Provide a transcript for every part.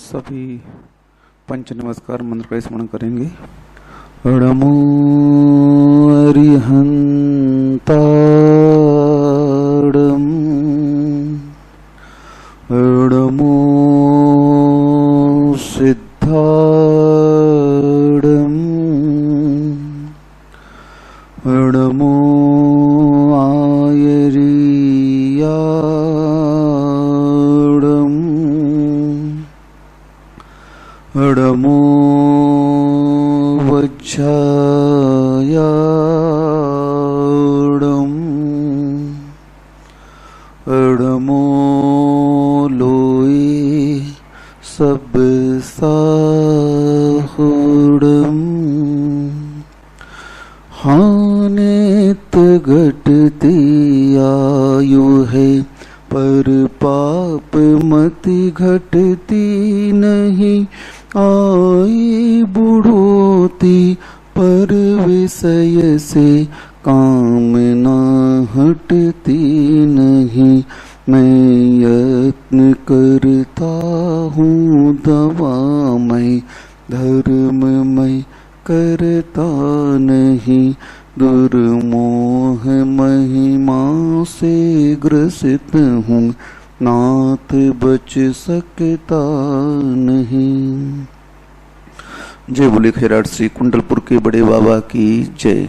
सभी पंच नमस्कार मंत्र का स्मरण करेंगे। नमो अरिहंताड़म, नमो सिद्धाड़म, नमो आयरियाड़म, नमो वज्रायाड़म, नमो लोए सब साहुड़म, हानेत घटती आयु है पर पाप मति घटती नहीं, आई बुढ़ोती पर विषय से कामना हटती नहीं। मैं यत्न करता हूँ दवा मैं धर्म मैं करता नहीं, दुर्मोह महिमा से ग्रसित हूँ नाथ बच सकता नहीं। जय बोले खैराट श्री कुंडलपुर के बड़े बाबा की जय।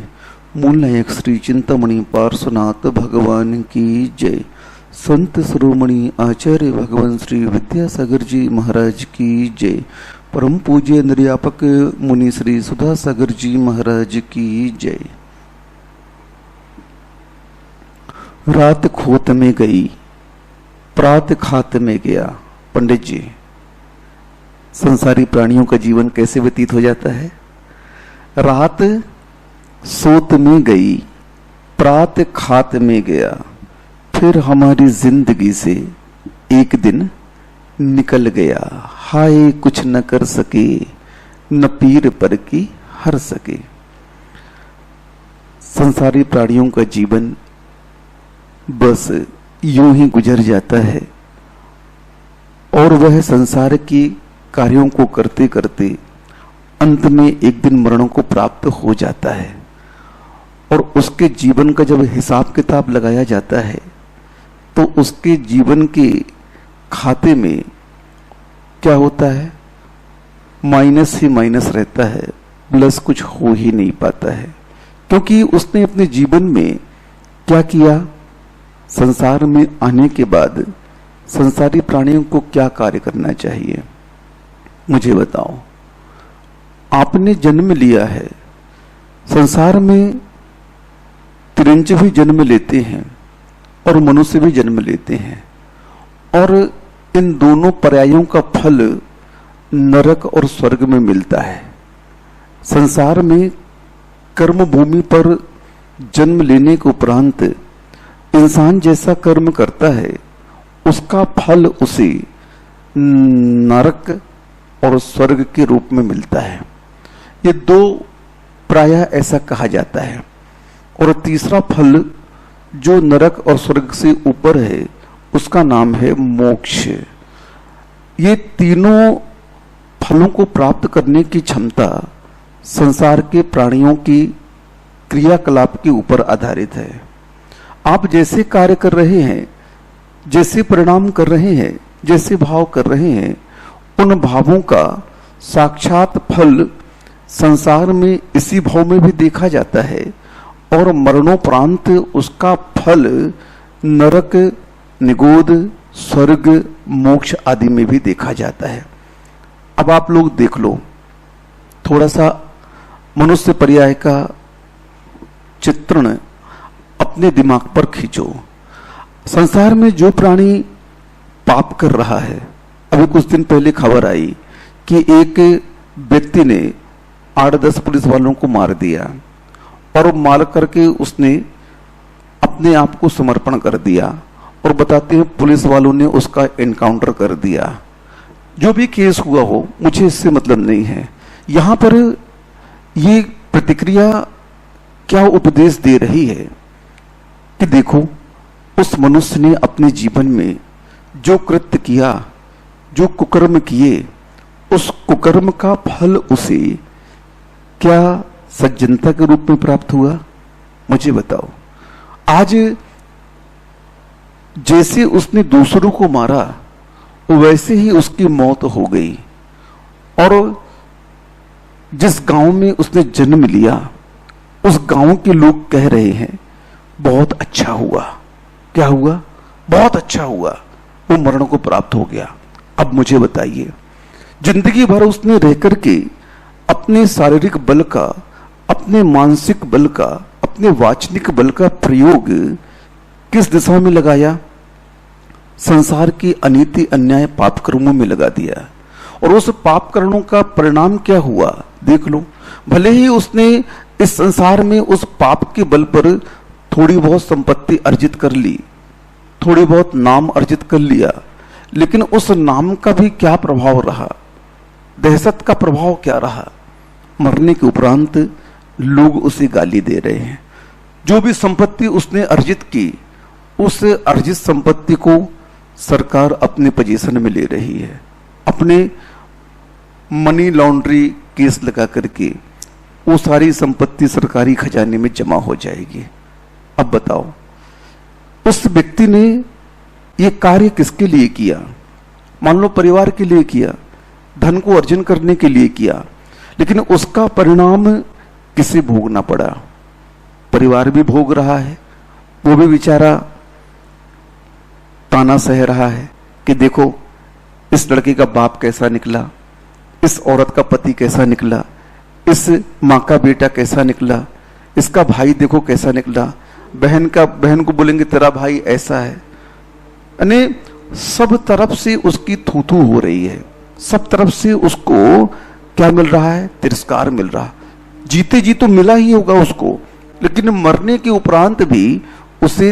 मूल नायक श्री चिंतामणि पार्श्वनाथ भगवान की जय। संत शिरोमणि आचार्य भगवान श्री विद्यासागर जी महाराज की जय। परम पूज्य निर्यापक मुनि श्री सुधा सागर जी महाराज की जय। रात खोत में गई प्रात खात में गया। पंडित जी, संसारी प्राणियों का जीवन कैसे व्यतीत हो जाता है? रात सोत में गई प्रात खात में गया, फिर हमारी जिंदगी से एक दिन निकल गया। हाय कुछ न कर सके न पीर पर की हर सके। संसारी प्राणियों का जीवन बस यूं ही गुजर जाता है और वह संसार की कार्यों को करते करते अंत में एक दिन मरण को प्राप्त हो जाता है। और उसके जीवन का जब हिसाब किताब लगाया जाता है तो उसके जीवन के खाते में क्या होता है? माइनस ही माइनस रहता है, प्लस कुछ हो ही नहीं पाता है। क्योंकि उसने अपने जीवन में क्या किया? संसार में आने के बाद संसारी प्राणियों को क्या कार्य करना चाहिए? मुझे बताओ। आपने जन्म लिया है, संसार में तिरंज भी जन्म लेते हैं और मनुष्य भी जन्म लेते हैं, और इन दोनों पर्यायों का फल नरक और स्वर्ग में मिलता है। संसार में कर्म भूमि पर जन्म लेने के उपरांत इंसान जैसा कर्म करता है उसका फल उसे नरक और स्वर्ग के रूप में मिलता है। ये दो प्रायः ऐसा कहा जाता है। और तीसरा फल जो नरक और स्वर्ग से ऊपर है उसका नाम है मोक्ष। ये तीनों फलों को प्राप्त करने की क्षमता संसार के प्राणियों की क्रियाकलाप के ऊपर आधारित है। आप जैसे कार्य कर रहे हैं, जैसे परिणाम कर रहे हैं, जैसे भाव कर रहे हैं, उन भावों का साक्षात फल संसार में इसी भाव में भी देखा जाता है और मरणोपरांत उसका फल नरक, निगोद, स्वर्ग, मोक्ष आदि में भी देखा जाता है। अब आप लोग देख लो, थोड़ा सा मनुष्य पर्याय का चित्रण अपने दिमाग पर खींचो। संसार में जो प्राणी पाप कर रहा है, अभी कुछ दिन पहले खबर आई कि एक व्यक्ति ने 8-10 पुलिस वालों को मार दिया और मार करके उसने अपने आप को समर्पण कर दिया और बताते हैं पुलिस वालों ने उसका एनकाउंटर कर दिया। जो भी केस हुआ हो, मुझे इससे मतलब नहीं है। यहां पर ये प्रतिक्रिया क्या उपदेश दे रही है कि देखो, उस मनुष्य ने अपने जीवन में जो कृत्य किया, जो कुकर्म किए, उस कुकर्म का फल उसे क्या सज्जनता के रूप में प्राप्त हुआ? मुझे बताओ। आज जैसे उसने दूसरों को मारा वैसे ही उसकी मौत हो गई, और जिस गांव में उसने जन्म लिया उस गांव के लोग कह रहे हैं बहुत अच्छा हुआ। क्या हुआ? बहुत अच्छा हुआ, वो मरण को प्राप्त हो गया। अब मुझे बताइए, जिंदगी भर उसने रह करके अपने शारीरिक बल का, अपने मानसिक बल का, अपने वाचनिक बल का प्रयोग किस दिशा में लगाया? संसार की अनीति अन्याय पाप कर्मों में लगा दिया। और उस पाप कर्मों का परिणाम क्या हुआ देख लो। भले ही उसने इस संसार में उस पाप के बल पर थोड़ी बहुत संपत्ति अर्जित कर ली, थोड़ी बहुत नाम अर्जित कर लिया, लेकिन उस नाम का भी क्या प्रभाव रहा? दहशत का प्रभाव क्या रहा? मरने के उपरांत लोग उसे गाली दे रहे हैं। जो भी संपत्ति उसने अर्जित की, उस अर्जित संपत्ति को सरकार अपने पोजीशन में ले रही है। अपने मनी लॉन्ड्री केस लगा करके वो सारी संपत्ति सरकारी खजाने में जमा हो जाएगी। अब बताओ, उस व्यक्ति ने ये कार्य किसके लिए किया? मान लो परिवार के लिए किया, धन को अर्जन करने के लिए किया, लेकिन उसका परिणाम किसे भोगना पड़ा? परिवार भी भोग रहा है, वो भी बेचारा ताना सह रहा है कि देखो इस लड़के का बाप कैसा निकला, इस औरत का पति कैसा निकला, इस माँ का बेटा कैसा निकला, इसका भाई देखो कैसा निकला, बहन को बोलेंगे तेरा भाई ऐसा है। यानी सब तरफ से उसकी थू-थू हो रही है, सब तरफ से उसको क्या मिल रहा है? तिरस्कार मिल रहा। जीते जी तो मिला ही होगा उसको, लेकिन मरने के उपरांत भी उसे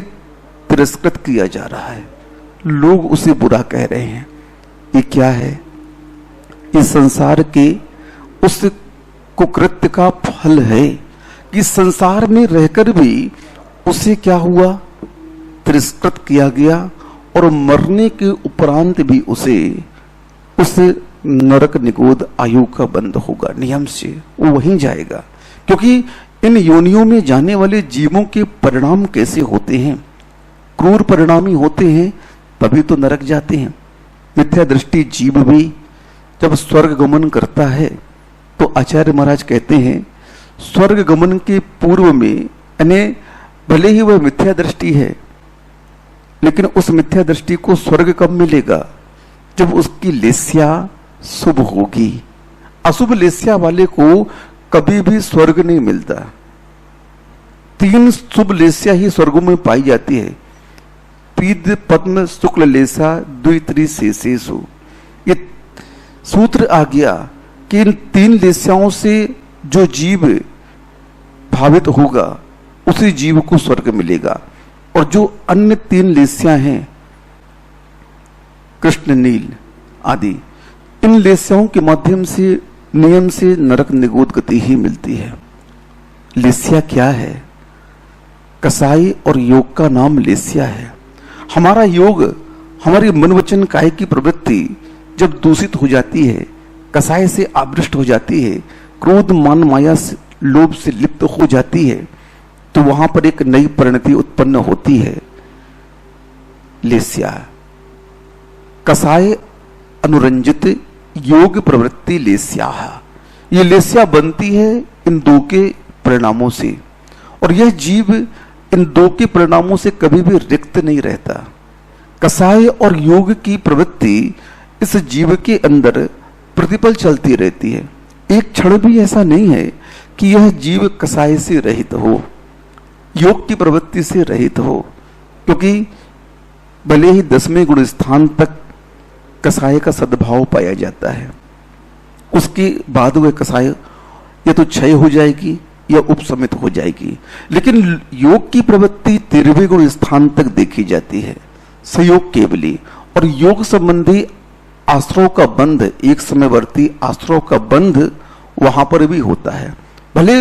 तिरस्कृत किया जा रहा है, लोग उसे बुरा कह रहे हैं। ये क्या है? इस संसार के उस कुकृत्य का फल है कि संसार में रहकर भी उसे क्या हुआ? तिरस्कृत किया गया, और मरने के उपरांत भी उसे उस नरक निगोद आयु का बंद होगा। नियम से वो वहीं जाएगा, क्योंकि इन योनियों में जाने वाले जीवों के परिणाम कैसे होते हैं? क्रूर परिणामी होते हैं, तभी तो नरक जाते हैं। मिथ्या दृष्टि जीव भी जब स्वर्ग गमन करता है तो आचार्य महाराज कहते हैं स्वर्ग गमन के पूर्व में, यानी भले ही वह मिथ्या दृष्टि है, लेकिन उस मिथ्या दृष्टि को स्वर्ग कब मिलेगा? जब उसकी लेस्या शुभ होगी। अशुभ लेस्या वाले को कभी भी स्वर्ग नहीं मिलता। 3 शुभ लेस्या ही स्वर्गों में पाई जाती है। पीद पद्म शुक्ल लेसा द्वित्री शेषेषु। ये सूत्र आ गया कि इन 3 लेस्याओं से जो जीव भावित होगा उसी जीव को स्वर्ग मिलेगा। और जो अन्य 3 लेस्यां हैं, कृष्ण नील आदि, इन लेस्याओं के माध्यम से नियम से नरक निगोद गति ही मिलती है। लेस्या क्या है? कसाई और योग का नाम लेस्या है। हमारा योग, हमारी मन वचन काया की प्रवृत्ति जब दूषित हो जाती है, कसाय से आवृष्ट हो जाती है, क्रोध मान माया से, लोभ से लिप्त हो जाती है, तो वहां पर एक नई परिणति उत्पन्न होती है। लेस्या कसाय अनुरंजित योग प्रवृत्ति लेस्या। ये लेस्या बनती है इन 2 के परिणामों से, और यह जीव इन 2 के परिणामों से कभी भी रिक्त नहीं रहता। कसाय और योग की प्रवृत्ति इस जीव के अंदर प्रतिपल चलती रहती है। एक क्षण भी ऐसा नहीं है कि यह जीव कसाय से रहित हो, योग की प्रवृत्ति से रहित हो, क्योंकि भले ही 10वें गुण स्थान तक कसाय का सद्भाव पाया जाता है, उसके बाद वह कसाय या तो क्षय हो जाएगी या उपसमित हो जाएगी, लेकिन योग की प्रवृत्ति 13वें गुण स्थान तक देखी जाती है, संयोग केवली। और योग संबंधी आश्रयों का बंध, एक समयवर्ती आश्रयों का बंध वहां पर भी होता है। भले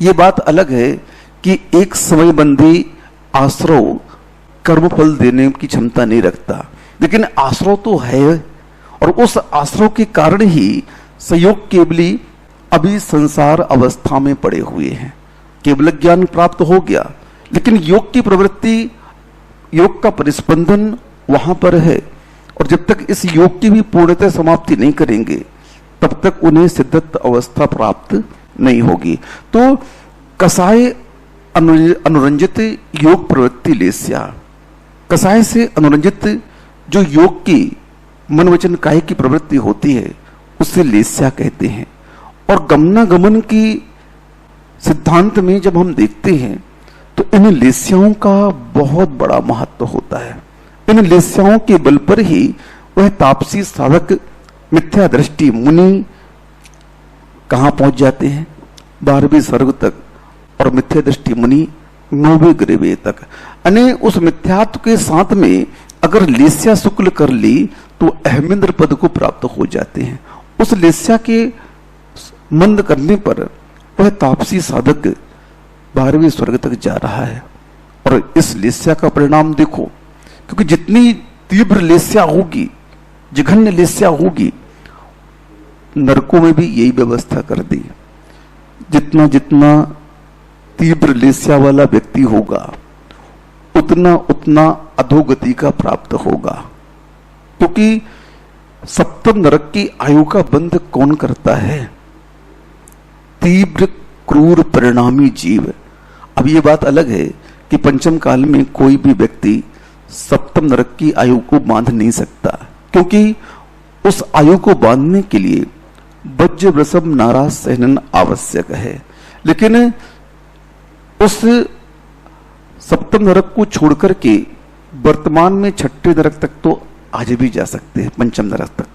ये बात अलग है कि एक समयबंधी आश्रय कर्मफल देने की क्षमता नहीं रखता, लेकिन आश्रय तो है, और उस आश्रव के कारण ही संयोग केवली अभी संसार अवस्था में पड़े हुए हैं। केवल ज्ञान प्राप्त हो गया, लेकिन योग की प्रवृत्ति, योग का परिस्पंदन वहां पर है, और जब तक इस योग की भी पूर्णतः समाप्ति नहीं करेंगे तब तक उन्हें सिद्धत्व अवस्था प्राप्त नहीं होगी। तो कसाय अनुरंजित योग प्रवृत्ति लेस्या, कसाय से अनुरंजित जो योग की मन वचन काया की प्रवृत्ति होती है उससे लेस्या कहते हैं। और गमनागमन की सिद्धांत में जब हम देखते हैं तो इन लेस्याओं का बहुत बड़ा महत्व होता है। इन लेस्याओं के बल पर ही वह तापसी साधक मिथ्या दृष्टि मुनि कहां पहुंच जाते हैं? 12वें स्वर्ग तक, और मिथ्या दृष्टि मुनि 9वें ग्रीवे तक। अने उस मिथ्यात्व के साथ में अगर लेस्या शुक्ल कर ली तो अहमेंद्र पद को प्राप्त हो जाते हैं। उस लेस्या के मंद करने पर वह तापसी साधक 12वें स्वर्ग तक जा रहा है। और इस लेस्या का परिणाम देखो, क्योंकि जितनी तीव्र लेस्या होगी, जघन्य लेस्या होगी, नरकों में भी यही व्यवस्था कर दी। जितना जितना तीव्र लेस्या वाला व्यक्ति होगा उतना उतना अधोगति का प्राप्त होगा, क्योंकि सप्तम नरक की आयु का बंध कौन करता है? तीव्र क्रूर परिणामी जीव। अब ये बात अलग है कि पंचम काल में कोई भी व्यक्ति सप्तम नरक की आयु को बांध नहीं सकता, क्योंकि उस आयु को बांधने के लिए वज्र वृषभ नारा सहनन आवश्यक है। लेकिन उस सप्तम नरक को छोड़कर के वर्तमान में छठे नरक तक तो आज भी जा सकते हैं, पंचम नरक तक,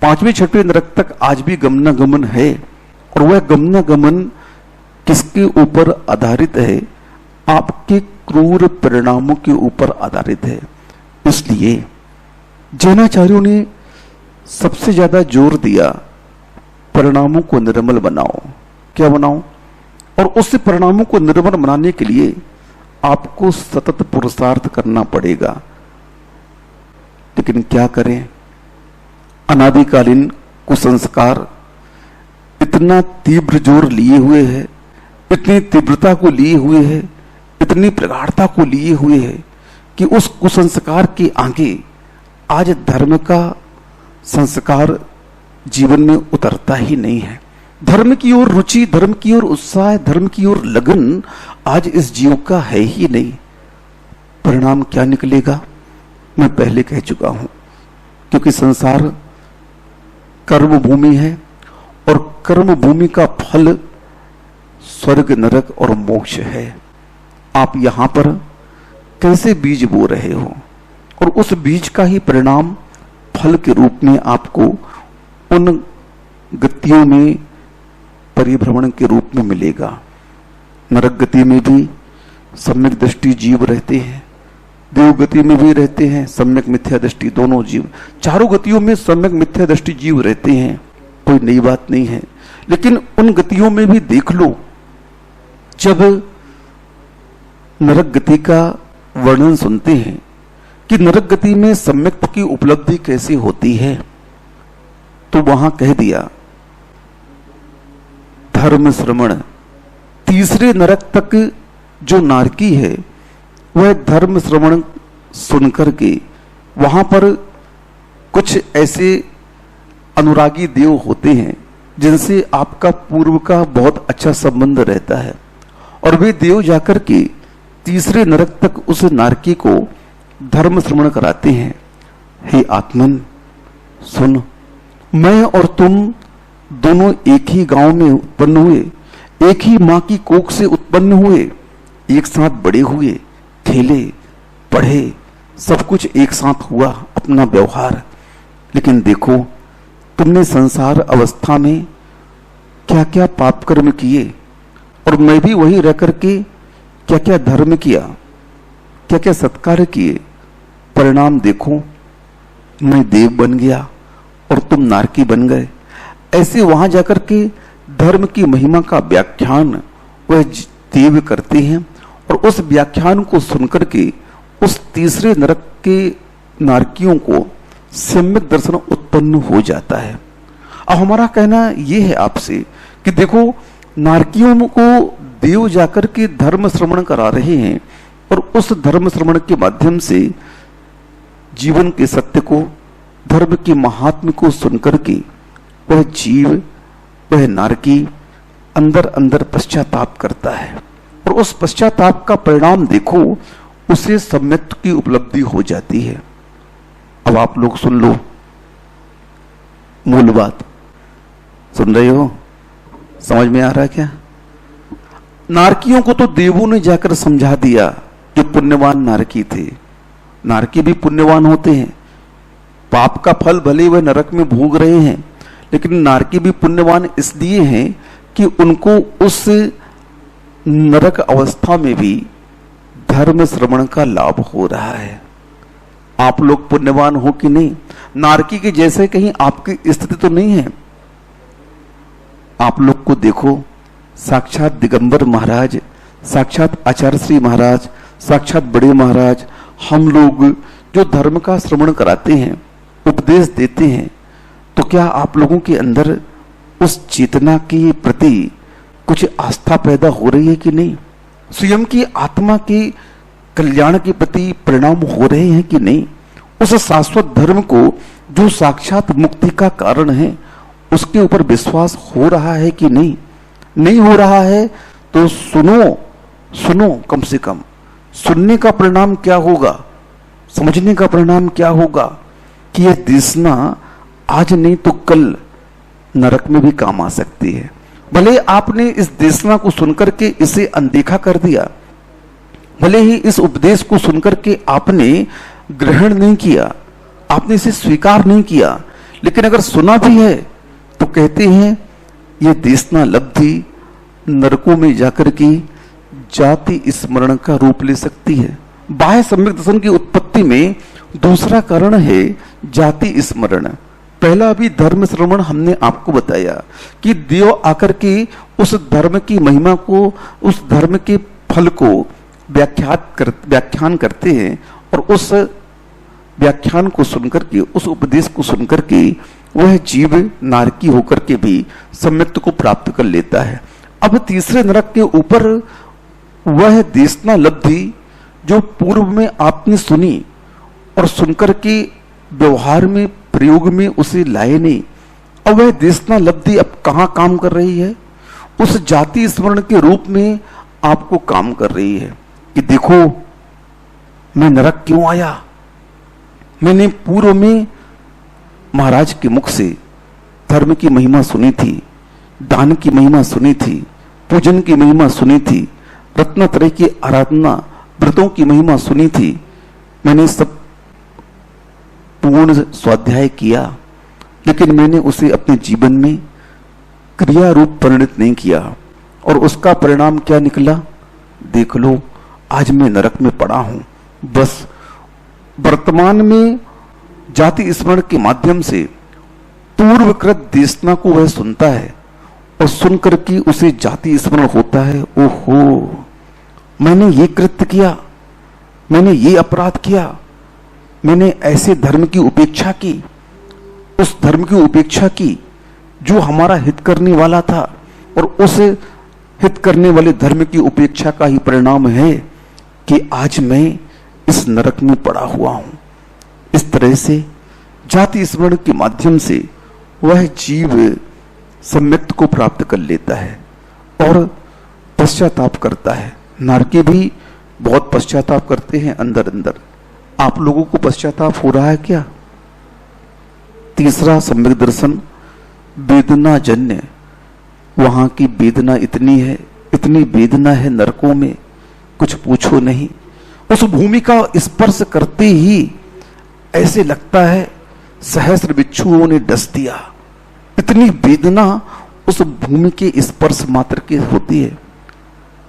5वें 6वें नरक तक आज भी गमनागमन है। और वह गमनागमन किसके ऊपर आधारित है? आपके क्रूर परिणामों के ऊपर आधारित है। इसलिए जैनाचार्यों ने सबसे ज्यादा जोर दिया परिणामों को निर्मल बनाओ। क्या बनाओ? और उस परिणामों को निर्मल बनाने के लिए आपको सतत पुरुषार्थ करना पड़ेगा। लेकिन क्या करें? अनादिकालीन कुसंस्कार इतना तीव्र जोर लिए हुए है, इतनी तीव्रता को लिए हुए है, इतनी प्रगाढ़ता को लिए हुए है कि उस कुसंस्कार के आगे आज धर्म का संस्कार जीवन में उतरता ही नहीं है। धर्म की ओर रुचि, धर्म की ओर उत्साह, धर्म की ओर लगन आज इस जीव का है ही नहीं। परिणाम क्या निकलेगा मैं पहले कह चुका हूं, क्योंकि संसार कर्म भूमि है और कर्म भूमि का फल स्वर्ग नरक और मोक्ष है। आप यहां पर कैसे बीज बो रहे हो और उस बीज का ही परिणाम फल के रूप में आपको उन गतियों में परिभ्रमण के रूप में मिलेगा। नरक गति में भी सम्यक दृष्टि जीव रहते हैं, देव गति में भी रहते हैं सम्यक मिथ्या दृष्टि, दोनों जीव, चारों गतियों में सम्यक मिथ्या दृष्टि जीव रहते हैं। कोई नई बात नहीं है। लेकिन उन गतियों में भी देख लो, जब नरक गति का वर्णन सुनते हैं कि नरक गति में सम्यक की उपलब्धि कैसे होती है, तो वहां कह दिया धर्म श्रवण। तीसरे नरक तक जो नारकी है वह धर्म श्रवण सुनकर के वहां पर कुछ ऐसे अनुरागी देव होते हैं जिनसे आपका पूर्व का बहुत अच्छा संबंध रहता है, और वे देव जाकर के तीसरे नरक तक उस नारकी को धर्म श्रवण कराते हैं। हे आत्मन सुन, मैं और तुम दोनों एक ही गांव में उत्पन्न हुए, एक ही मां की कोख से उत्पन्न हुए, एक साथ बड़े हुए, खेले पढ़े, सब कुछ एक साथ हुआ अपना व्यवहार। लेकिन देखो तुमने संसार अवस्था में क्या क्या पाप कर्म किए, और मैं भी वही रह करके क्या क्या धर्म किया, क्या क्या सत्कार किए। परिणाम देखो, मैं देव बन गया और तुम नारकी बन गए। ऐसे वहां जाकर के धर्म की महिमा का व्याख्यान वह देव करते हैं, और उस व्याख्यान को सुनकर के उस तीसरे नरक के नारकियों को सम्यक दर्शन उत्पन्न हो जाता है। अब हमारा कहना यह है आपसे कि देखो, नारकियों को देव जाकर के धर्म श्रवण करा रहे हैं और उस धर्म श्रवण के माध्यम से जीवन के सत्य को, धर्म के महात्म्य को सुनकर के वह जीव, वह नारकी अंदर अंदर पश्चाताप करता है और उस पश्चाताप का परिणाम देखो, उसे सम्यक की उपलब्धि हो जाती है। अब आप लोग सुन लो, मूल बात सुन रहे हो, समझ में आ रहा है क्या? नारकियों को तो देवों ने जाकर समझा दिया, जो पुण्यवान नारकी थे। नारकी भी पुण्यवान होते हैं, पाप का फल भले वह नरक में भोग रहे हैं, लेकिन नारकी भी पुण्यवान इसलिए हैं कि उनको उस नरक अवस्था में भी धर्म श्रवण का लाभ हो रहा है। आप लोग पुण्यवान हो कि नहीं? नारकी के जैसे कहीं आपकी स्थिति तो नहीं है। आप लोग को देखो, साक्षात दिगंबर महाराज, साक्षात आचार्य श्री महाराज, साक्षात बड़े महाराज, हम लोग जो धर्म का श्रवण कराते हैं, उपदेश देते हैं, तो क्या आप लोगों के अंदर उस चेतना के प्रति कुछ आस्था पैदा हो रही है कि नहीं? स्वयं की आत्मा के कल्याण के प्रति परिणाम हो रहे हैं कि नहीं? उस शाश्वत धर्म को जो साक्षात मुक्ति का कारण है, उसके ऊपर विश्वास हो रहा है कि नहीं? नहीं हो रहा है तो सुनो, कम से कम सुनने का परिणाम क्या होगा, समझने का परिणाम क्या होगा कि यह देशना आज नहीं तो कल नरक में भी काम आ सकती है। भले आपने इस देशना को सुनकर के इसे अनदेखा कर दिया, भले ही इस उपदेश को सुनकर के आपने ग्रहण नहीं किया, आपने इसे स्वीकार नहीं किया, लेकिन अगर सुना भी है तो कहते हैं यह देशना लब्धि नरकों में जाकर के जाति स्मरण का रूप ले सकती है। बाह्य सम्यक दर्शन की उत्पत्ति में दूसरा कारण है जाति स्मरण। पहला भी धर्म श्रवण हमने आपको बताया कि देव आकर के उस धर्म की महिमा को, उस धर्म के फल को व्याख्यान करते हैं और उस व्याख्यान को सुनकर के, उस उपदेश को सुनकर के वह जीव नारकी होकर के भी सम्यक को प्राप्त कर लेता है। अब तीसरे नरक के ऊपर वह देशना लब्धि जो पूर्व में आपने सुनी और सुनकर के व्यवहार में, प्रयोग में उसे लाए नहीं, अब वह देशना लब्धि अब कहां काम कर रही है? उस जाति स्मरण के रूप में आपको काम कर रही है कि देखो, मैं नरक क्यों आया? मैंने पूर्व में महाराज के मुख से धर्म की महिमा सुनी थी, दान की महिमा सुनी थी, पूजन की महिमा सुनी थी, रत्नत्रय की आराधना, व्रतों की महिमा सुनी थी। मैंने सब पूर्ण स्वाध्याय किया, लेकिन मैंने उसे अपने जीवन में क्रिया रूप परिणत नहीं किया और उसका परिणाम क्या निकला? देख लो, आज मैं नरक में पड़ा हूं। बस वर्तमान में जाति स्मरण के माध्यम से पूर्वकृत देशना को वह सुनता है और सुनकर के उसे जाति स्मरण होता है, ओहो, मैंने ये कृत्य किया, मैंने ये अपराध किया, मैंने ऐसे धर्म की उपेक्षा की, उस धर्म की उपेक्षा की जो हमारा हित करने वाला था, और उस हित करने वाले धर्म की उपेक्षा का ही परिणाम है कि आज मैं इस नरक में पड़ा हुआ हूं। इस तरह से जाति स्मरण के माध्यम से वह जीव सम्यक को प्राप्त कर लेता है और पश्चाताप करता है। नारकी भी बहुत पश्चाताप करते हैं अंदर अंदर। आप लोगों को पश्चाताप हो रहा है क्या? तीसरा सम्यक दर्शन वेदना जन्य। वहां की वेदना इतनी है, इतनी वेदना है नरकों में, कुछ पूछो नहीं। उस भूमि का स्पर्श करते ही ऐसे लगता है सहस्र बिच्छुओं ने डस दिया। इतनी वेदना उस भूमि के स्पर्श मात्र की होती है।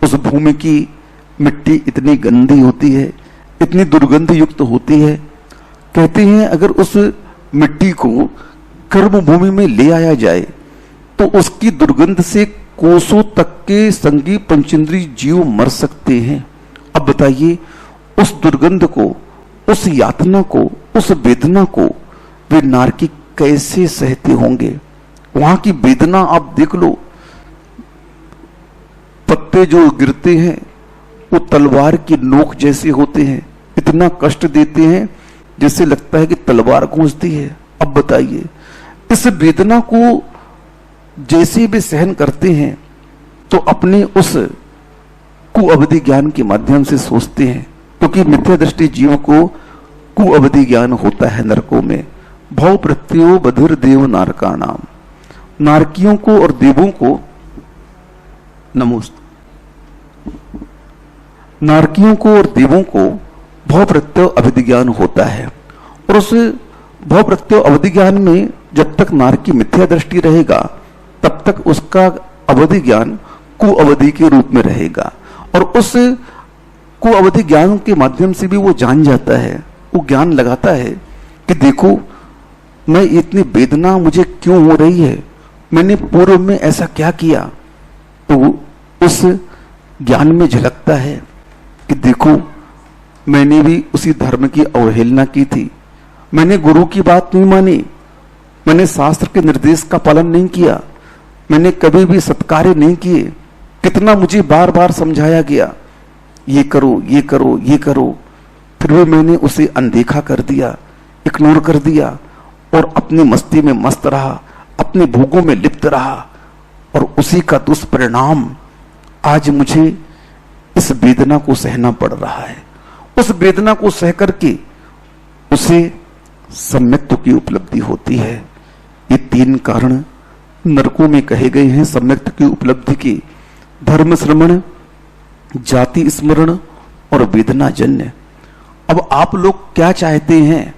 उस भूमि की मिट्टी इतनी गंदी होती है, इतनी दुर्गंध युक्त होती है। कहते हैं अगर उस मिट्टी को कर्म भूमि में ले आया जाए तो उसकी दुर्गंध से कोसों तक के संगी पंचेंद्री जीव मर सकते हैं। अब बताइए, उस दुर्गंध को, उस यातना को, उस वेदना को वे नारकी कैसे सहते होंगे। वहां की वेदना आप देख लो, पत्ते जो गिरते हैं वो तलवार की नोक जैसे होते हैं, इतना कष्ट देते हैं जैसे लगता है कि तलवार गूंजती है। अब बताइए, इस वेदना को जैसे भी सहन करते हैं तो अपने उस कुअवधि ज्ञान के माध्यम से सोचते हैं, क्योंकि मिथ्या दृष्टि जीवों को कुअवधि ज्ञान होता है नरकों में। भव प्रत्यो बधिर देव नारका नाम, नारकियों को और देवों को नमोस्त, नारकियों को और देवों को भव प्रत्यय अवधि ज्ञान होता है। और उस भव प्रत्यय अवधि ज्ञान में जब तक नारकी मिथ्या दृष्टि रहेगा तब तक उसका अवधि ज्ञान कुअवधि के रूप में रहेगा। और उस कुअवधि ज्ञान के माध्यम से भी वो जान जाता है, वो ज्ञान लगाता है कि देखो मैं इतनी वेदना मुझे क्यों हो रही है, मैंने पूर्व में ऐसा क्या किया। तो उस ज्ञान में झलकता है कि देखो मैंने भी उसी धर्म की अवहेलना की थी, मैंने गुरु की बात नहीं मानी, मैंने शास्त्र के निर्देश का पालन नहीं किया, मैंने कभी भी सत्कार्य नहीं किए, कितना मुझे बार बार समझाया गया ये करो ये करो ये करो, फिर भी मैंने उसे अनदेखा कर दिया, इग्नोर कर दिया और अपनी मस्ती में मस्त रहा, अपने भोगों में लिप्त रहा। और उसी का दुष्परिणाम आज मुझे इस वेदना को सहना पड़ रहा है। उस वेदना को सह करके उसे सम्यक्त्व की उपलब्धि होती है। ये तीन कारण नरकों में कहे गए हैं सम्यक्त्व की उपलब्धि की, धर्म श्रवण, जाति स्मरण और वेदना जन्य। अब आप लोग क्या चाहते हैं?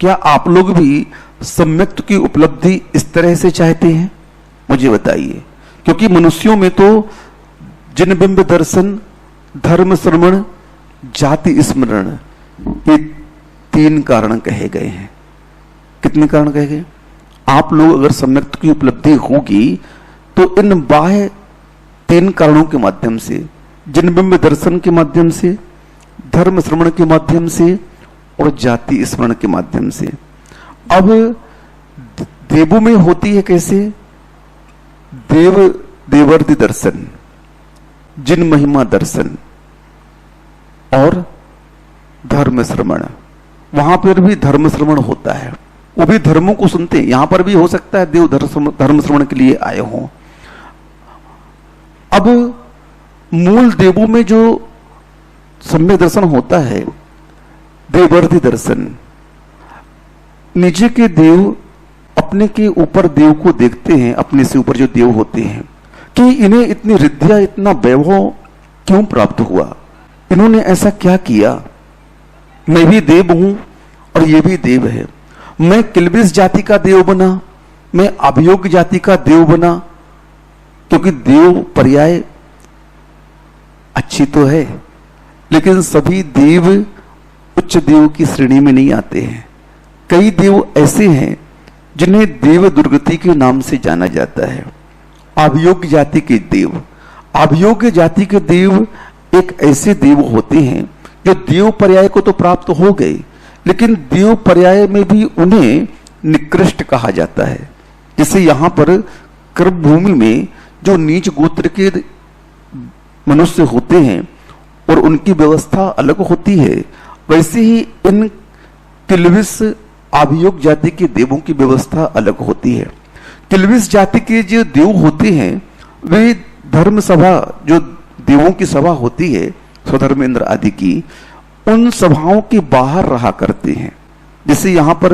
क्या आप लोग भी सम्यक्त्व की उपलब्धि इस तरह से चाहते हैं? मुझे बताइए, क्योंकि मनुष्यों में तो जिन बिंब दर्शन, धर्म श्रवण, जाति स्मरण, ये तीन कारण कहे गए हैं। कितने कारण कहे गए? आप लोग अगर सम्यक्त्व की उपलब्धि होगी तो इन बाह्य तीन कारणों के माध्यम से, जिन बिंब दर्शन के माध्यम से, धर्म श्रवण के माध्यम से और जाति स्मरण के माध्यम से। अब देवों में होती है कैसे? देव देवर्धि दर्शन, जिन महिमा दर्शन और धर्म श्रवण। वहां पर भी धर्म श्रवण होता है, वो भी धर्मों को सुनते हैं। यहां पर भी हो सकता है देव धर्म श्रवण के लिए आए हों। अब मूल देवों में जो सम्यक दर्शन होता है, देवर्धि दर्शन, नीचे के देव अपने के ऊपर देव को देखते हैं, अपने से ऊपर जो देव होते हैं, कि इन्हें इतनी रिद्धियां, इतना वैभव क्यों प्राप्त हुआ, इन्होंने ऐसा क्या किया। मैं भी देव हूं और ये भी देव है। मैं किल्बिष जाति का देव बना, मैं अभियोग जाति का देव बना, क्योंकि देव पर्याय अच्छी तो है, लेकिन सभी देव उच्च देव की श्रेणी में नहीं आते हैं। कई देव ऐसे हैं जिन्हें देव दुर्गति के नाम से जाना जाता है। अभियोग जाति के देव, अभियोग जाति के देव एक ऐसे देव होते हैं जो देव पर्याय को तो प्राप्त हो गए, लेकिन देव पर्याय में भी उन्हें निकृष्ट कहा जाता है। जैसे यहां पर कर्म भूमि में जो नीच गोत्र के मनुष्य होते हैं और उनकी व्यवस्था अलग होती है, वैसे ही इन किल्बिष अभियोग जाति के देवों की व्यवस्था अलग होती है। किल्बिष जाति के जो देव होते हैं वे धर्म सभा, जो देवों की सभा होती है स्वधर्मेंद्र आदि की, उन सभाओं के बाहर रहा करते हैं। जैसे यहाँ पर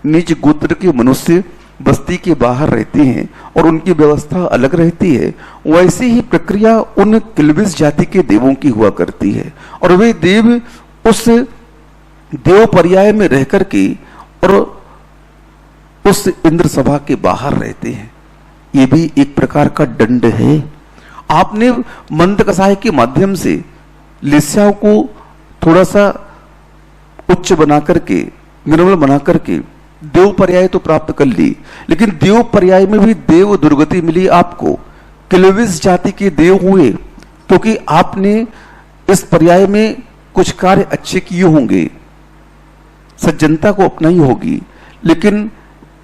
नीच गोत्र के मनुष्य बस्ती के बाहर रहते हैं और उनकी व्यवस्था अलग रहती है, वैसे ही प्रक्रिया उन किल्बिष जाति के देवों की हुआ करती है। और वे देव उस देव पर्याय में रह करके और उस इंद्र सभा के बाहर रहते हैं। ये भी एक प्रकार का दंड है। आपने मंद कसाय के माध्यम से लिस्याओं को थोड़ा सा उच्च बना करके, निर्मल बना करके देव पर्याय तो प्राप्त कर ली, लेकिन देव पर्याय में भी देव दुर्गति मिली आपको। किल्बिष जाति के देव हुए क्योंकि आपने इस पर्याय में कुछ कार्य अच्छे किए होंगे, सज्जनता को अपनाई होगी, लेकिन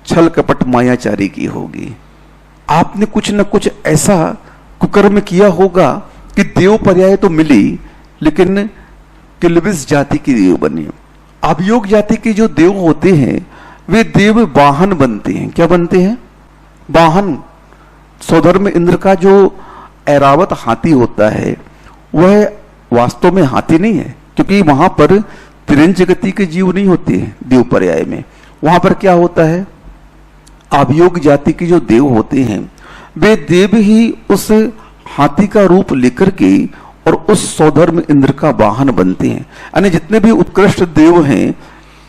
छल कपट मायाचारी की होगी। आपने कुछ न कुछ ऐसा कुकर्म किया होगा कि देव पर्याय तो मिली, लेकिन किल्बिष जाति की देव बनी। अभियोग जाति के जो देव होते हैं वे देव वाहन बनते हैं। क्या बनते हैं? वाहन। सौधर्म इंद्र का जो ऐरावत हाथी होता है वह वास्तव में हाथी नहीं है, क्योंकि वहां पर तिरंज गति के जीव नहीं होते हैं देव पर्याय में। वहां पर क्या होता है? अभियोग जाति के जो देव होते हैं वे देव ही उस हाथी का रूप लेकर के और उस सौधर्म इंद्र का वाहन बनते हैं। यानी जितने भी उत्कृष्ट देव हैं,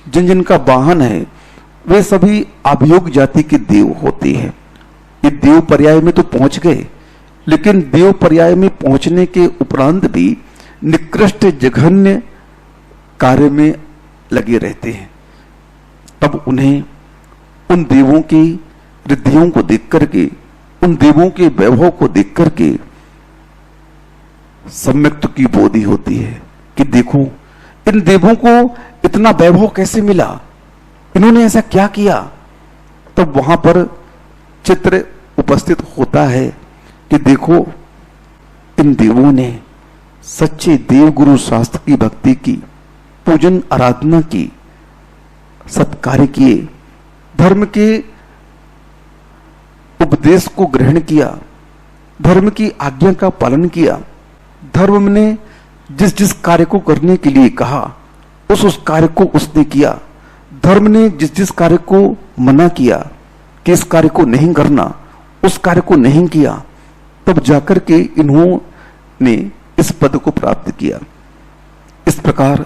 जिन जिनका वाहन है, वे सभी अभियोग जाति के देव होते हैं। ये देव पर्याय में तो पहुंच गए, लेकिन देव पर्याय में पहुंचने के उपरांत भी निकृष्ट जघन्य कार्य में लगे रहते हैं। तब उन्हें उन देवों की रिद्धियों को देख करके, उन देवों के वैभव को देख करके सम्यक्त की बोधि होती है कि देखो इन देवों को इतना वैभव कैसे मिला, इन्होंने ऐसा क्या किया। तब वहां पर चित्र उपस्थित होता है कि देखो इन देवों ने सच्चे देव गुरु शास्त्र की भक्ति की, पूजन आराधना की, सत्कार्य किए, धर्म के उपदेश को ग्रहण किया, धर्म की आज्ञा का पालन किया। धर्म ने जिस जिस कार्य को करने के लिए कहा उस कार्य को उसने किया। धर्म ने जिस जिस कार्य को मना किया कि इस कार्य को नहीं करना, उस कार्य को नहीं किया। तब जाकर के इन्होंने इस पद को प्राप्त किया। इस प्रकार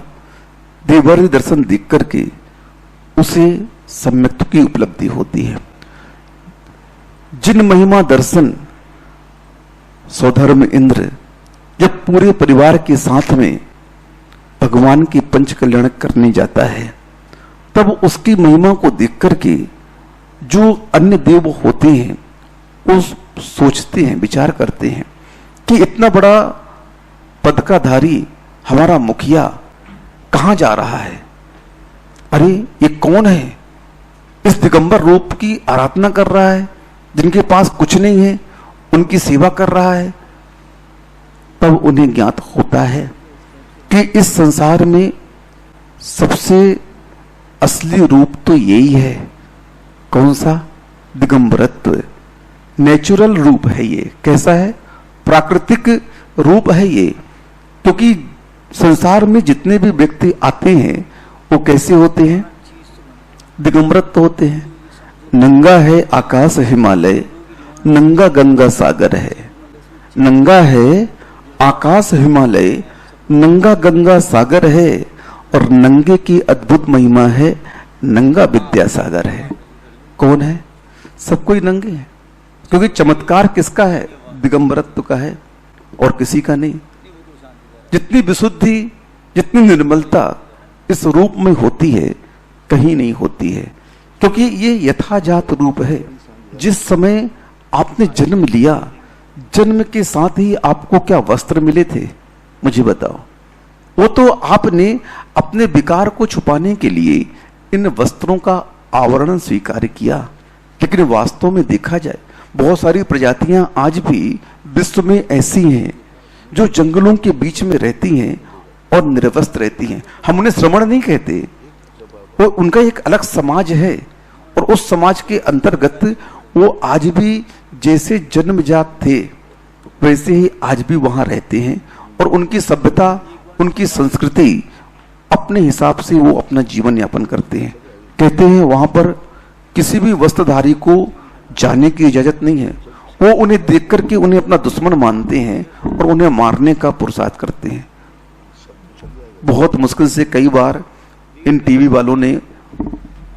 देवर्य दर्शन देख करके उसे सम्यक्त की उपलब्धि होती है। जिन महिमा दर्शन सौधर्म इंद्र जब पूरे परिवार के साथ में भगवान की पंच कल्याण करने जाता है, तब उसकी महिमा को देख करके जो अन्य देव होते हैं वो सोचते हैं, विचार करते हैं कि इतना बड़ा पद का धारी हमारा मुखिया कहां जा रहा है। अरे ये कौन है? इस दिगंबर रूप की आराधना कर रहा है, जिनके पास कुछ नहीं है उनकी सेवा कर रहा है। तब उन्हें ज्ञात होता है कि इस संसार में सबसे असली रूप तो यही है। कौन सा? दिगंबरत्व। नेचुरल रूप है ये। कैसा है? प्राकृतिक रूप है ये। क्योंकि संसार में जितने भी व्यक्ति आते हैं वो कैसे होते हैं? दिगंबरत्व होते हैं। नंगा है आकाश हिमालय, नंगा गंगा सागर है। नंगा है आकाश हिमालय, नंगा गंगा सागर है, और नंगे की अद्भुत महिमा है, नंगा विद्यासागर है। कौन है? सब कोई नंगे है, क्योंकि चमत्कार किसका है? दिगंबरत्व का है और किसी का नहीं। जितनी विशुद्धि, जितनी निर्मलता इस रूप में होती है कहीं नहीं होती है, क्योंकि ये यथाजात रूप है। जिस समय आपने जन्म लिया, जन्म के साथ ही आपको क्या वस्त्र मिले थे? मुझे बताओ। वो तो आपने अपने विकार को छुपाने के लिए इन वस्त्रों का आवरण स्वीकार किया, लेकिन वास्तव में देखा जाए बहुत सारी प्रजातियां आज भी विश्व में ऐसी हैं जो जंगलों के बीच में रहती हैं और निर्वस्त्र रहती हैं। हम उन्हें श्रमण नहीं कहते, वो उनका एक अलग समाज है, और उस समाज के अंतर्गत वो आज भी जैसे जन्मजात थे वैसे ही आज भी वहां रहते हैं, और उनकी सभ्यता, उनकी संस्कृति अपने हिसाब से वो अपना जीवन यापन करते हैं। कहते हैं वहां पर किसी भी वस्त्रधारी को जाने की इजाजत नहीं है। वो उन्हें देख करके उन्हें अपना दुश्मन मानते हैं और उन्हें मारने का पुरुषार्थ करते हैं। बहुत मुश्किल से कई बार इन टीवी वालों ने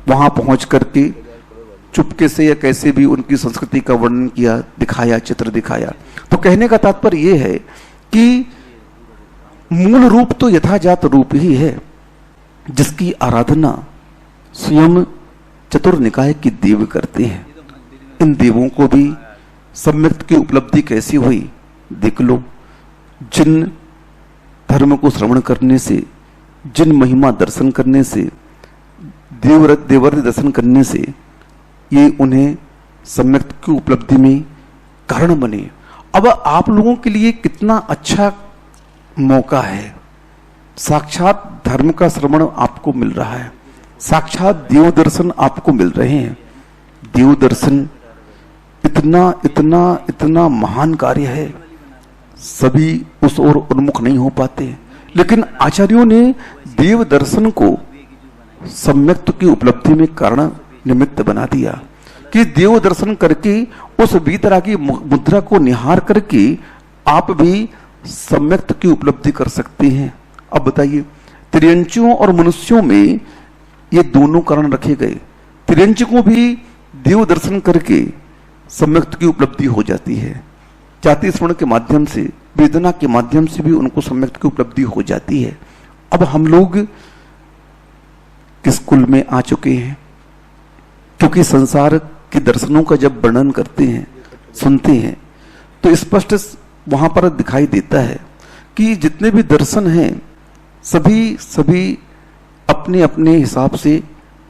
वहां पहुंच करके चुपके से या कैसे भी उनकी संस्कृति का वर्णन किया, दिखाया, चित्र दिखाया। तो कहने का तात्पर्य यह है कि मूल रूप तो यथाजात रूप ही है, जिसकी आराधना स्वयं चतुर निकाय के देव करते हैं। इन देवों को भी सम्यक्त की उपलब्धि कैसी हुई देख लो। जिन धर्म को श्रवण करने से, जिन महिमा दर्शन करने से, देवर्षि दर्शन करने से ये उन्हें सम्यक की उपलब्धि में कारण बने। अब आप लोगों के लिए कितना अच्छा मौका है, साक्षात धर्म का श्रवण आपको मिल रहा है, साक्षात देव दर्शन आपको मिल रहे हैं। देव दर्शन इतना इतना इतना महान कार्य है, सभी उस ओर उन्मुख नहीं हो पाते, लेकिन आचार्यों ने देव दर्शन को सम्यक्त की उपलब्धि में कारण निमित्त बना दिया कि देव दर्शन करके उस वीतरागी मुद्रा को निहार करके आप भी सम्यक्त की उपलब्धि कर सकते हैं। अब बताइए, तिर्यंचियों और मनुष्यों में ये दोनों कारण रखे गए। तिर्यंच को भी देव दर्शन करके सम्यक्त की उपलब्धि हो जाती है, जाति स्मरण के माध्यम से, वेदना के माध्यम से भी उनको सम्यक्त की उपलब्धि हो जाती है। अब हम लोग किस कुल में आ चुके हैं? क्योंकि संसार के दर्शनों का जब वर्णन करते हैं, सुनते हैं, तो स्पष्ट वहां पर दिखाई देता है कि जितने भी दर्शन हैं सभी अपने अपने हिसाब से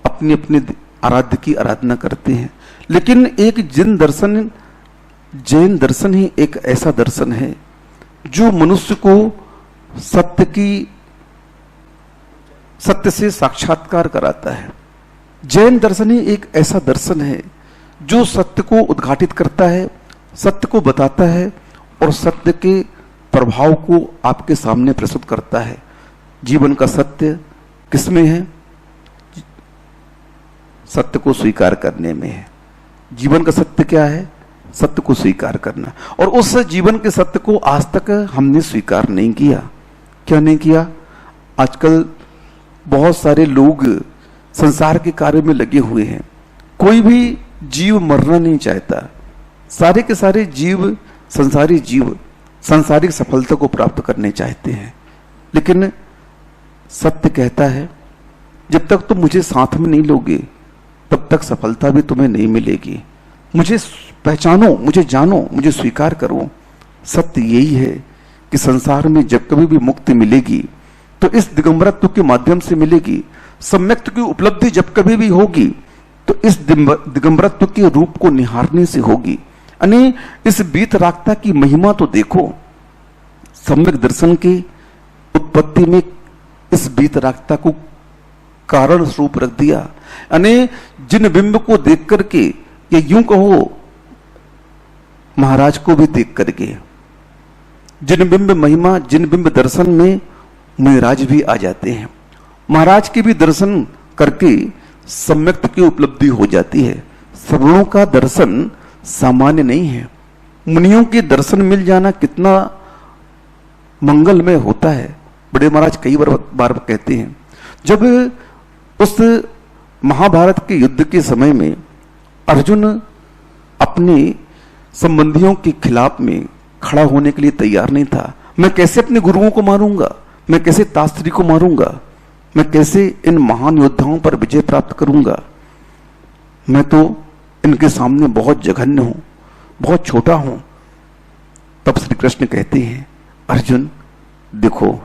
अपने अपने आराध्य की आराधना करते हैं। लेकिन एक जैन दर्शन ही एक ऐसा दर्शन है जो मनुष्य को सत्य से साक्षात्कार कराता है। जैन दर्शन ही एक ऐसा दर्शन है जो सत्य को उद्घाटित करता है, सत्य को बताता है और सत्य के प्रभाव को आपके सामने प्रस्तुत करता है। जीवन का सत्य किसमें है? सत्य को स्वीकार करने में है। जीवन का सत्य क्या है? सत्य को स्वीकार करना। और उस जीवन के सत्य को आज तक हमने स्वीकार नहीं किया। क्या नहीं किया? आजकल बहुत सारे लोग संसार के कार्य में लगे हुए हैं। कोई भी जीव मरना नहीं चाहता। सारे के सारे जीव सांसारिक सफलता को प्राप्त करने चाहते हैं। लेकिन सत्य कहता है जब तक तुम मुझे साथ में नहीं लोगे तब तक सफलता भी तुम्हें नहीं मिलेगी। मुझे पहचानो, मुझे जानो, मुझे स्वीकार करो। सत्य यही है कि संसार में जब कभी भी मुक्ति मिलेगी तो इस दिगंबरत्व के माध्यम से मिलेगी। सम्यक्त की उपलब्धि जब कभी भी होगी तो इस दिगंबरत्व के रूप को निहारने से होगी। यानी इस वीतरागता की महिमा तो देखो। सम्यक दर्शन की उत्पत्ति में इस वीतरागता को कारण स्वरूप रख दिया। यानी जिन बिंब को देख करके, या यूं कहो महाराज को भी देख करके, जिन बिंब महिमा, जिन बिंब दर्शन में महाराज भी आ जाते हैं। महाराज के भी दर्शन करके सम्यक्त की उपलब्धि हो जाती है। श्रवणों का दर्शन सामान्य नहीं है। मुनियों के दर्शन मिल जाना कितना मंगलमय होता है। बड़े महाराज कई बार कहते हैं, जब उस महाभारत के युद्ध के समय में अर्जुन अपने संबंधियों के खिलाफ में खड़ा होने के लिए तैयार नहीं था। मैं कैसे अपने गुरुओं को मारूंगा, मैं कैसे तास्त्री को मारूंगा, मैं कैसे इन महान योद्धाओं पर विजय प्राप्त करूंगा, मैं तो इनके सामने बहुत जघन्य हूं, बहुत छोटा हूं। तब श्री कृष्ण कहते हैं, अर्जुन देखो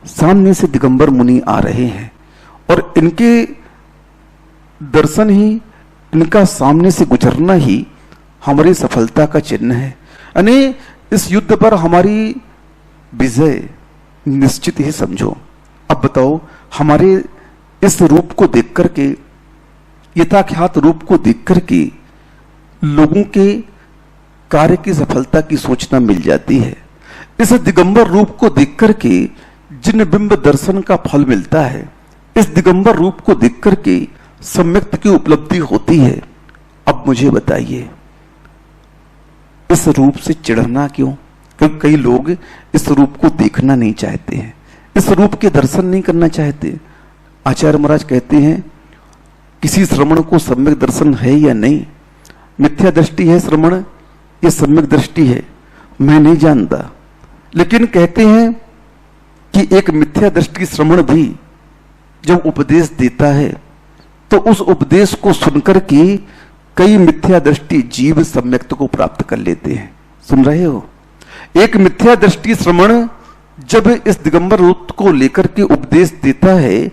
सामने से दिगंबर मुनि आ रहे हैं और इनके दर्शन ही, इनका सामने से गुजरना ही हमारी सफलता का चिन्ह है। यानी इस युद्ध पर हमारी विजय निश्चित ही समझो। अब बताओ, हमारे इस रूप को देख करके, यथाख्यात रूप को देख करके लोगों के कार्य की सफलता की सूचना मिल जाती है। इस दिगंबर रूप को देख करके जिन बिंब दर्शन का फल मिलता है, इस दिगंबर रूप को देख करके सम्यक्त की उपलब्धि होती है। अब मुझे बताइए, इस रूप से चिढ़ना क्यों? क्योंकि कई लोग इस रूप को देखना नहीं चाहते हैं, इस रूप के दर्शन नहीं करना चाहते। आचार्य महाराज कहते हैं, किसी श्रवण को सम्यक दर्शन है या नहीं? मिथ्या दृष्टि है श्रवण, ये सम्यक दृष्टि है, मैं नहीं जानता। लेकिन कहते हैं कि एक मिथ्या दृष्टि श्रवण भी जब उपदेश देता है तो उस उपदेश को सुनकर के कई मिथ्या दृष्टि जीव सम्यक्त को प्राप्त कर लेते हैं। सुन रहे हो? एक मिथ्या दृष्टि श्रवण जब इस दिगंबर रूप को लेकर के उपदेश देता है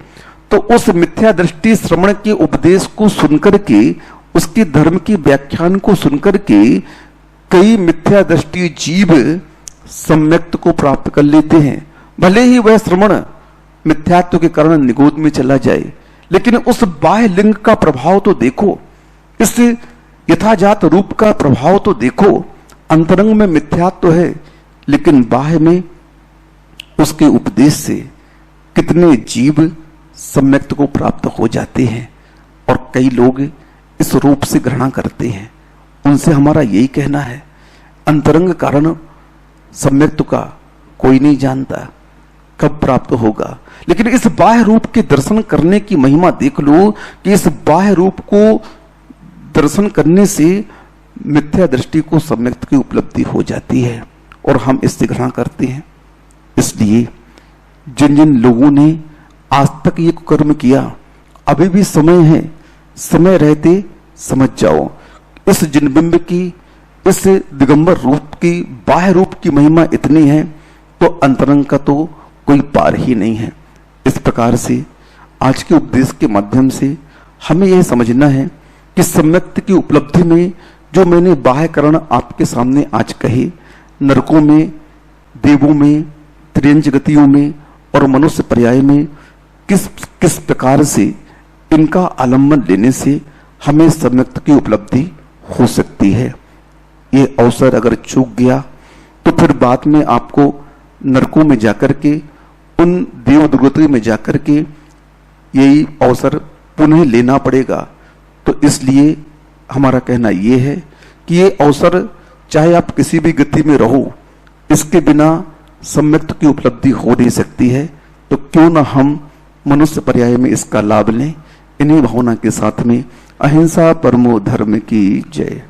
तो उस मिथ्या दृष्टि श्रवण के उपदेश को सुनकर के, उसकी धर्म की व्याख्यान को सुनकर के कई मिथ्या दृष्टि जीव सम्यक्त को प्राप्त कर लेते हैं। भले ही वह श्रवण मिथ्यात्व के कारण निगोद में चला जाए, लेकिन उस बाह्य लिंग का प्रभाव तो देखो, इस यथाजात रूप का प्रभाव तो देखो। अंतरंग में मिथ्यात्व है, लेकिन बाह्य में उसके उपदेश से कितने जीव सम्यक्त को प्राप्त हो जाते हैं। और कई लोग इस रूप से घृणा करते हैं। उनसे हमारा यही कहना है, अंतरंग कारण सम्यक्त का कोई नहीं जानता कब प्राप्त होगा, लेकिन इस बाह्य रूप के दर्शन करने की महिमा देख लो कि इस बाह्य रूप को दर्शन करने से मिथ्या दृष्टि को सम्यक्त की उपलब्धि हो जाती है और हम इससे घृणा करते हैं। इसलिए जिन जिन लोगों ने आज तक ये कर्म किया, अभी भी समय है, समय रहते समझ जाओ। इस जिनबिंब की, इस दिगंबर रूप की, बाह्य रूप की महिमा इतनी है तो अंतरंग का तो कोई पार ही नहीं है। इस प्रकार से आज के उपदेश के माध्यम से हमें यह समझना है कि सम्यक्त की उपलब्धि में जो मैंने बाह्यकरण आपके सामने आज कहे, नरकों में, देवों में, त्रियंज गतियों में और मनुष्य पर्याय में किस किस प्रकार से इनका आलंबन लेने से हमें सम्यक्त की उपलब्धि हो सकती है। ये अवसर अगर चूक गया तो फिर बाद में आपको नरकों में जाकर के, उन देव दुर्गति में जाकर के यही अवसर पुनः लेना पड़ेगा। तो इसलिए हमारा कहना यह है कि ये अवसर चाहे आप किसी भी गति में रहो, इसके बिना सम्यक्त की उपलब्धि हो नहीं सकती है। तो क्यों ना हम मनुष्य पर्याय में इसका लाभ लें। इन्हीं भावना के साथ में अहिंसा परमो धर्म की जय।